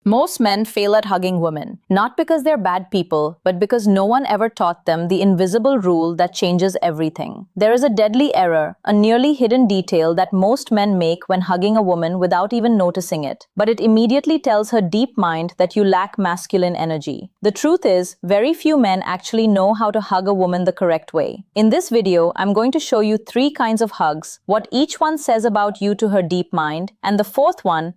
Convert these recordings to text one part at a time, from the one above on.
Most men fail at hugging women, not because they're bad people, but because no one ever taught them the invisible rule that changes everything. There is a deadly error, a nearly hidden detail that most men make when hugging a woman without even noticing it, but it immediately tells her deep mind that you lack masculine energy. The truth is, very few men actually know how to hug a woman the correct way. In this video, I'm going to show you 3 kinds of hugs, what each one says about you to her deep mind, and the fourth one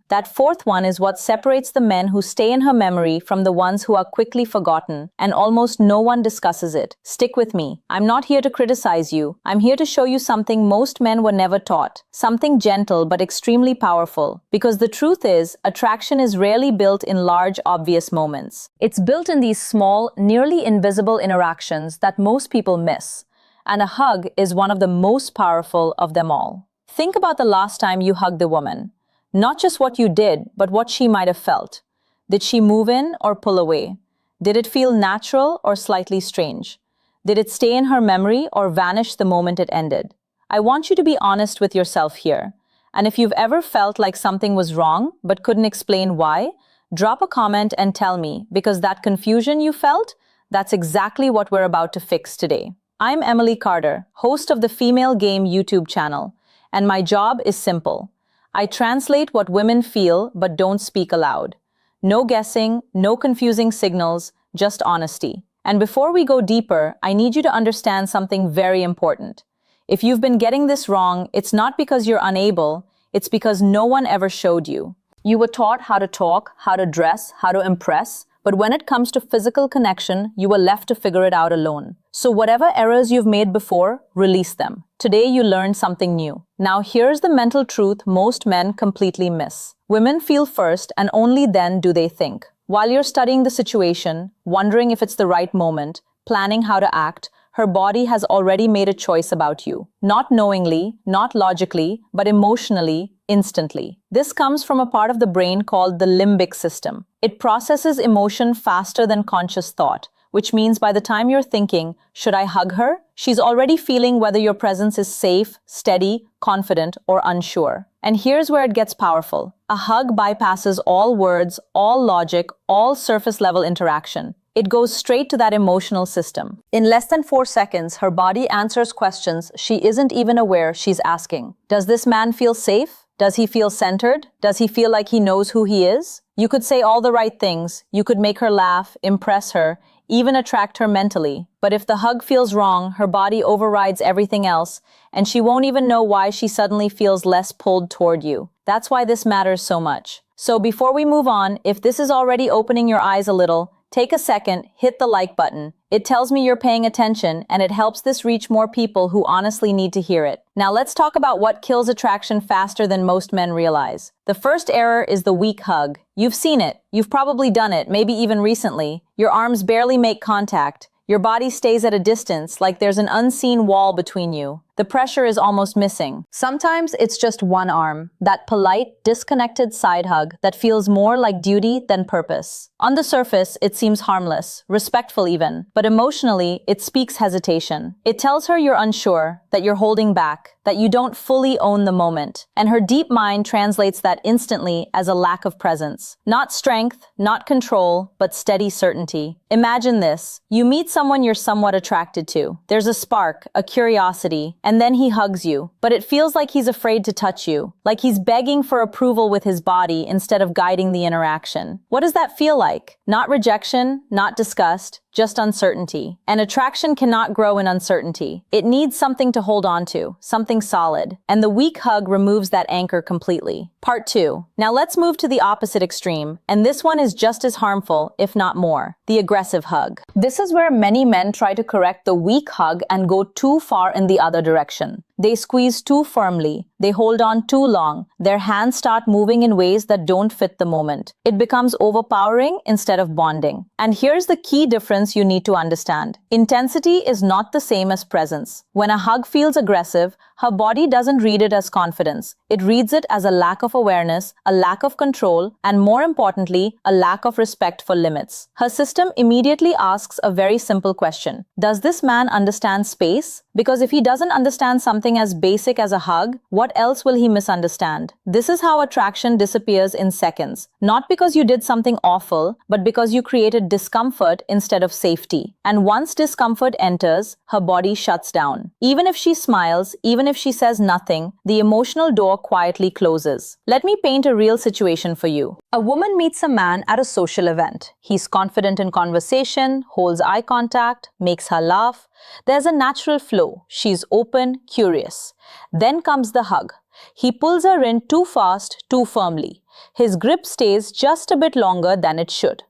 is what separates the men who stay in her memory from the ones who are quickly forgotten, and almost no one discusses it. Stick with me. I'm not here to criticize you. I'm here to show you something most men were never taught. Something gentle but extremely powerful. Because the truth is, attraction is rarely built in large, obvious moments. It's built in these small, nearly invisible interactions that most people miss. And a hug is one of the most powerful of them all. Think about the last time you hugged a woman. Not just what you did, but what she might have felt. Did she move in or pull away? Did it feel natural or slightly strange? Did it stay in her memory or vanish the moment it ended? I want you to be honest with yourself here. And if you've ever felt like something was wrong but couldn't explain why, drop a comment and tell me, because that confusion you felt, that's exactly what we're about to fix today. I'm Emily Carter, host of the Female Game YouTube channel, and my job is simple. I translate what women feel but don't speak aloud. No guessing, no confusing signals, just honesty. And before we go deeper, I need you to understand something very important. If you've been getting this wrong, it's not because you're unable, it's because no one ever showed you. You were taught how to talk, how to dress, how to impress, but when it comes to physical connection, you were left to figure it out alone. So whatever errors you've made before, release them. Today you learned something new. Now here's the mental truth most men completely miss. Women feel first and only then do they think. While you're studying the situation, wondering if it's the right moment, planning how to act, her body has already made a choice about you. Not knowingly, not logically, but emotionally, instantly. This comes from a part of the brain called the limbic system. It processes emotion faster than conscious thought, which means by the time you're thinking, should I hug her? She's already feeling whether your presence is safe, steady, confident, or unsure. And here's where it gets powerful. A hug bypasses all words, all logic, all surface-level interaction. It goes straight to that emotional system. In less than 4 seconds, her body answers questions she isn't even aware she's asking. Does this man feel safe? Does he feel centered? Does he feel like he knows who he is? You could say all the right things. You could make her laugh, impress her, even attract her mentally. But if the hug feels wrong, her body overrides everything else, and she won't even know why she suddenly feels less pulled toward you. That's why this matters so much. So before we move on, if this is already opening your eyes a little, take a second, hit the like button. It tells me you're paying attention, and it helps this reach more people who honestly need to hear it. Now let's talk about what kills attraction faster than most men realize. The first error is the weak hug. You've seen it. You've probably done it, maybe even recently. Your arms barely make contact. Your body stays at a distance, like there's an unseen wall between you. The pressure is almost missing. Sometimes it's just one arm, that polite, disconnected side hug that feels more like duty than purpose. On the surface, it seems harmless, respectful even, but emotionally, it speaks hesitation. It tells her you're unsure, that you're holding back, that you don't fully own the moment. And her deep mind translates that instantly as a lack of presence. Not strength, not control, but steady certainty. Imagine this. You meet someone you're somewhat attracted to. There's a spark, a curiosity, and then he hugs you. But it feels like he's afraid to touch you, like he's begging for approval with his body instead of guiding the interaction. What does that feel like? Not rejection, not disgust, just uncertainty. And attraction cannot grow in uncertainty. It needs something to hold on to, something solid. And the weak hug removes that anchor completely. Part 2. Now let's move to the opposite extreme. And this one is just as harmful, if not more. The aggressive hug. This is where many men try to correct the weak hug and go too far in the other direction. They squeeze too firmly. They hold on too long. Their hands start moving in ways that don't fit the moment. It becomes overpowering instead of bonding. And here's the key difference you need to understand. Intensity is not the same as presence. When a hug feels aggressive, her body doesn't read it as confidence. It reads it as a lack of awareness, a lack of control, and more importantly, a lack of respect for limits. Her system immediately asks a very simple question. Does this man understand space? Because if he doesn't understand something something as basic as a hug, what else will he misunderstand? This is how attraction disappears in seconds. Not because you did something awful, but because you created discomfort instead of safety. And once discomfort enters, her body shuts down. Even if she smiles, even if she says nothing, the emotional door quietly closes. Let me paint a real situation for you. A woman meets a man at a social event. He's confident in conversation, holds eye contact, makes her laugh. There's a natural flow. She's open, curious. Then comes the hug. He pulls her in too fast, too firmly. His grip stays just a bit longer than it should.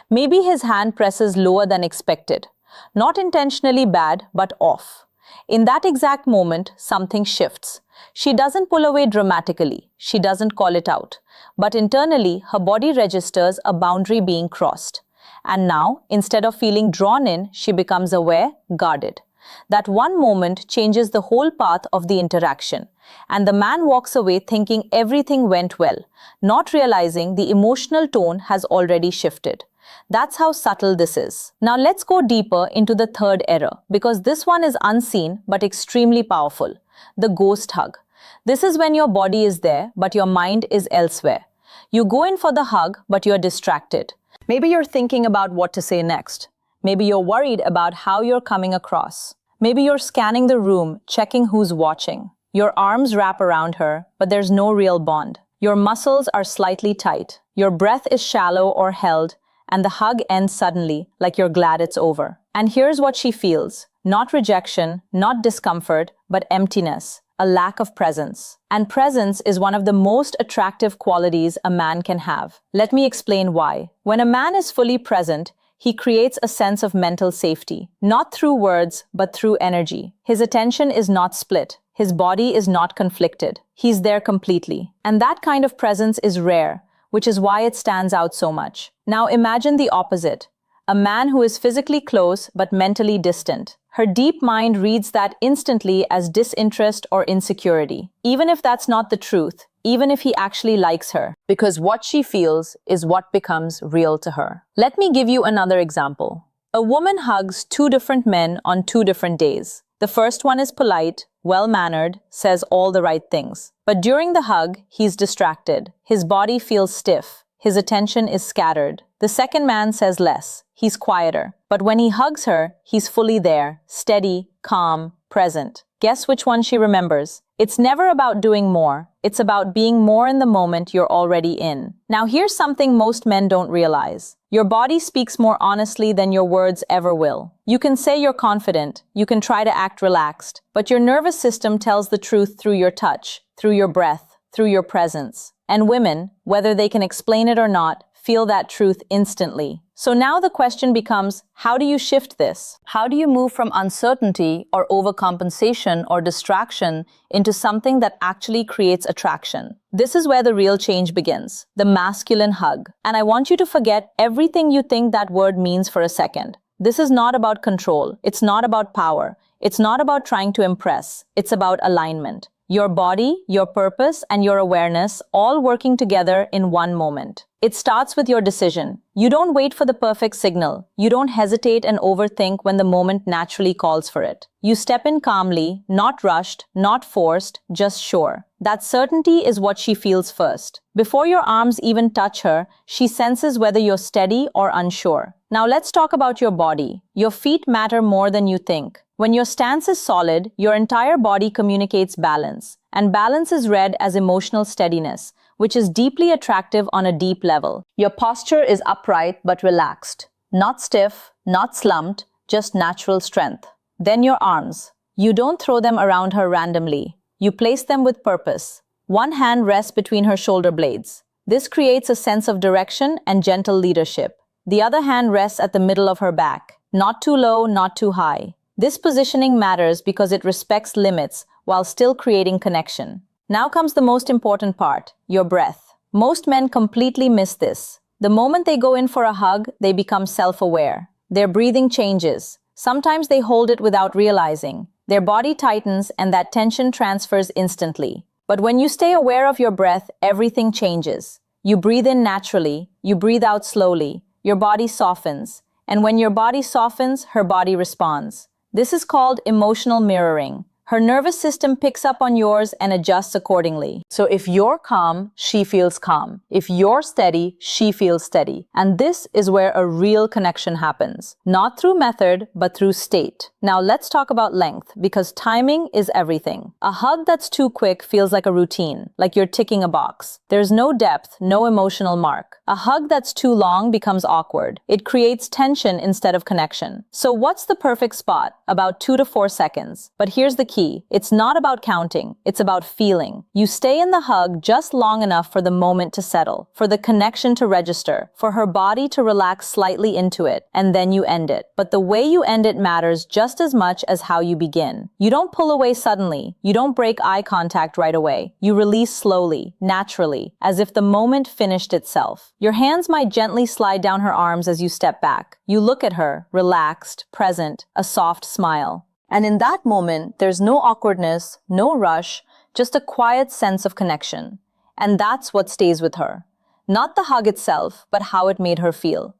Maybe his hand presses lower than expected. Not intentionally bad, but off. In that exact moment, something shifts. She doesn't pull away dramatically. She doesn't call it out. But internally, her body registers a boundary being crossed. And now, instead of feeling drawn in, she becomes aware, guarded. That one moment changes the whole path of the interaction. And the man walks away thinking everything went well, not realizing the emotional tone has already shifted. That's how subtle this is. Now let's go deeper into the third error, because this one is unseen but extremely powerful. The ghost hug. This is when your body is there, but your mind is elsewhere. You go in for the hug, but you're distracted. Maybe you're thinking about what to say next. Maybe you're worried about how you're coming across. Maybe you're scanning the room, checking who's watching. Your arms wrap around her, but there's no real bond. Your muscles are slightly tight. Your breath is shallow or held, and the hug ends suddenly, like you're glad it's over. And here's what she feels. Not rejection, not discomfort, but emptiness, a lack of presence. And presence is one of the most attractive qualities a man can have. Let me explain why. When a man is fully present, he creates a sense of mental safety, not through words, but through energy. His attention is not split. His body is not conflicted. He's there completely. And that kind of presence is rare, which is why it stands out so much. Now imagine the opposite. A man who is physically close but mentally distant. Her deep mind reads that instantly as disinterest or insecurity, even if that's not the truth, even if he actually likes her, because what she feels is what becomes real to her. Let me give you another example. A woman hugs two different men on two different days. The first one is polite, well-mannered, says all the right things. But during the hug, he's distracted. His body feels stiff. His attention is scattered. The second man says less. He's quieter. But when he hugs her, he's fully there, steady, calm, present. Guess which one she remembers? It's never about doing more. It's about being more in the moment you're already in. Now here's something most men don't realize. Your body speaks more honestly than your words ever will. You can say you're confident, you can try to act relaxed, but your nervous system tells the truth through your touch, through your breath, through your presence. And women, whether they can explain it or not, feel that truth instantly. So now the question becomes, how do you shift this? How do you move from uncertainty or overcompensation or distraction into something that actually creates attraction? This is where the real change begins, the masculine hug. And I want you to forget everything you think that word means for a second. This is not about control. It's not about power. It's not about trying to impress. It's about alignment. Your body, your purpose, and your awareness all working together in one moment. It starts with your decision. You don't wait for the perfect signal. You don't hesitate and overthink when the moment naturally calls for it. You step in calmly, not rushed, not forced, just sure. That certainty is what she feels first. Before your arms even touch her, she senses whether you're steady or unsure. Now let's talk about your body. Your feet matter more than you think. When your stance is solid, your entire body communicates balance. And balance is read as emotional steadiness, which is deeply attractive on a deep level. Your posture is upright but relaxed. Not stiff, not slumped, just natural strength. Then your arms. You don't throw them around her randomly. You place them with purpose. One hand rests between her shoulder blades. This creates a sense of direction and gentle leadership. The other hand rests at the middle of her back. Not too low, not too high. This positioning matters because it respects limits while still creating connection. Now comes the most important part, your breath. Most men completely miss this. The moment they go in for a hug, they become self-aware. Their breathing changes. Sometimes they hold it without realizing. Their body tightens and that tension transfers instantly. But when you stay aware of your breath, everything changes. You breathe in naturally, you breathe out slowly, your body softens. And when your body softens, her body responds. This is called emotional mirroring. Her nervous system picks up on yours and adjusts accordingly. So if you're calm, she feels calm. If you're steady, she feels steady. And this is where a real connection happens. Not through method, but through state. Now let's talk about length, because timing is everything. A hug that's too quick feels like a routine, like you're ticking a box. There's no depth, no emotional mark. A hug that's too long becomes awkward. It creates tension instead of connection. So what's the perfect spot? About 2 to 4 seconds. But here's the key. It's not about counting. It's about feeling. You stay in the hug just long enough for the moment to settle, for the connection to register, for her body to relax slightly into it, and then you end it. But the way you end it matters just as much as how you begin. You don't pull away suddenly. You don't break eye contact right away. You release slowly, naturally, as if the moment finished itself. Your hands might gently slide down her arms as you step back. You look at her, relaxed, present, a soft smile. And in that moment, there's no awkwardness, no rush, just a quiet sense of connection. And that's what stays with her. Not the hug itself, but how it made her feel.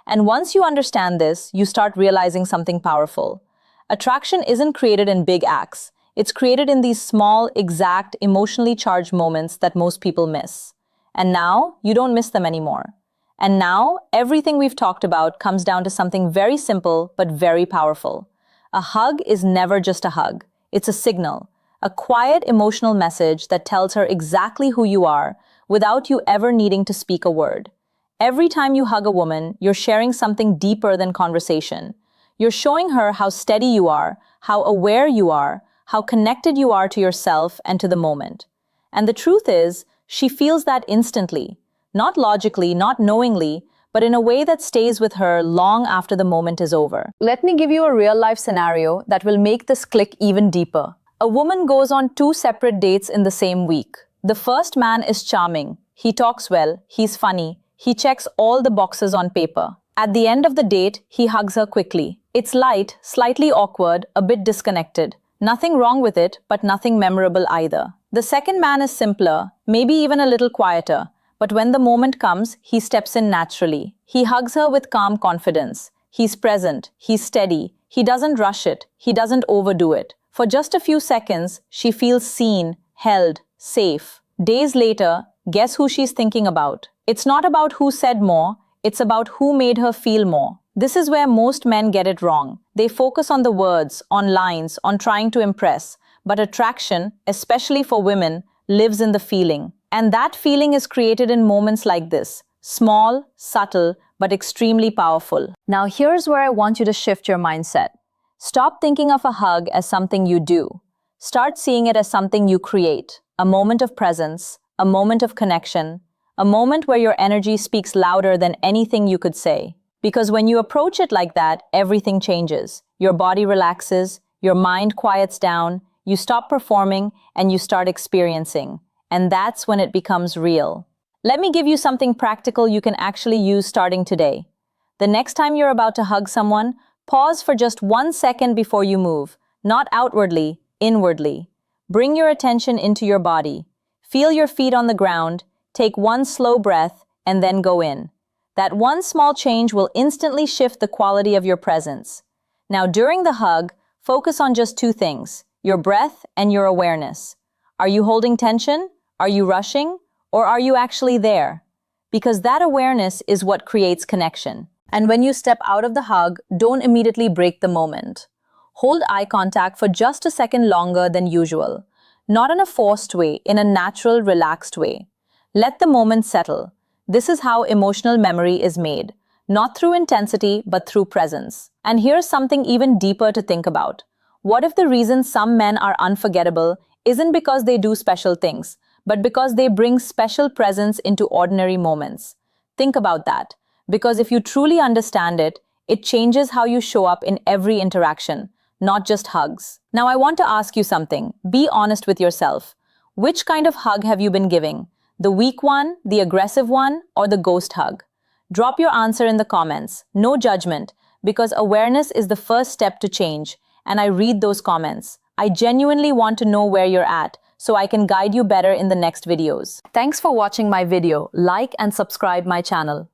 And once you understand this, you start realizing something powerful. Attraction isn't created in big acts. It's created in these small, exact, emotionally charged moments that most people miss. And now, you don't miss them anymore. And now, everything we've talked about comes down to something very simple, but very powerful. A hug is never just a hug. It's a signal, a quiet emotional message that tells her exactly who you are without you ever needing to speak a word. Every time you hug a woman, you're sharing something deeper than conversation. You're showing her how steady you are, how aware you are, how connected you are to yourself and to the moment. And the truth is, she feels that instantly, not logically, not knowingly, but in a way that stays with her long after the moment is over. Let me give you a real-life scenario that will make this click even deeper. A woman goes on 2 separate dates in the same week. The first man is charming. He talks well, he's funny, he checks all the boxes on paper. At the end of the date, he hugs her quickly. It's light, slightly awkward, a bit disconnected. Nothing wrong with it, but nothing memorable either. The second man is simpler, maybe even a little quieter. But when the moment comes, he steps in naturally. He hugs her with calm confidence. He's present. He's steady. He doesn't rush it. He doesn't overdo it. For just a few seconds, she feels seen, held, safe. Days later, guess who she's thinking about? It's not about who said more. It's about who made her feel more. This is where most men get it wrong. They focus on the words, on lines, on trying to impress. But attraction, especially for women, lives in the feeling. And that feeling is created in moments like this. Small, subtle, but extremely powerful. Now here's where I want you to shift your mindset. Stop thinking of a hug as something you do. Start seeing it as something you create. A moment of presence, a moment of connection, a moment where your energy speaks louder than anything you could say. Because when you approach it like that, everything changes. Your body relaxes, your mind quiets down, you stop performing, and you start experiencing. And that's when it becomes real. Let me give you something practical you can actually use starting today. The next time you're about to hug someone, pause for just 1 second before you move, not outwardly, inwardly. Bring your attention into your body. Feel your feet on the ground, take 1 slow breath, and then go in. That 1 small change will instantly shift the quality of your presence. Now, during the hug, focus on just 2 things, your breath and your awareness. Are you holding tension? Are you rushing? Or are you actually there? Because that awareness is what creates connection. And when you step out of the hug, don't immediately break the moment. Hold eye contact for just a second longer than usual. Not in a forced way, in a natural, relaxed way. Let the moment settle. This is how emotional memory is made. Not through intensity, but through presence. And here's something even deeper to think about. What if the reason some men are unforgettable isn't because they do special things, but because they bring special presence into ordinary moments? Think about that. Because if you truly understand it, it changes how you show up in every interaction, not just hugs. Now I want to ask you something. Be honest with yourself. Which kind of hug have you been giving? The weak one, the aggressive one, or the ghost hug? Drop your answer in the comments. No judgment, because awareness is the first step to change, and I read those comments. I genuinely want to know where you're at, so I can guide you better in the next videos. Thanks for watching my video. Like and subscribe my channel.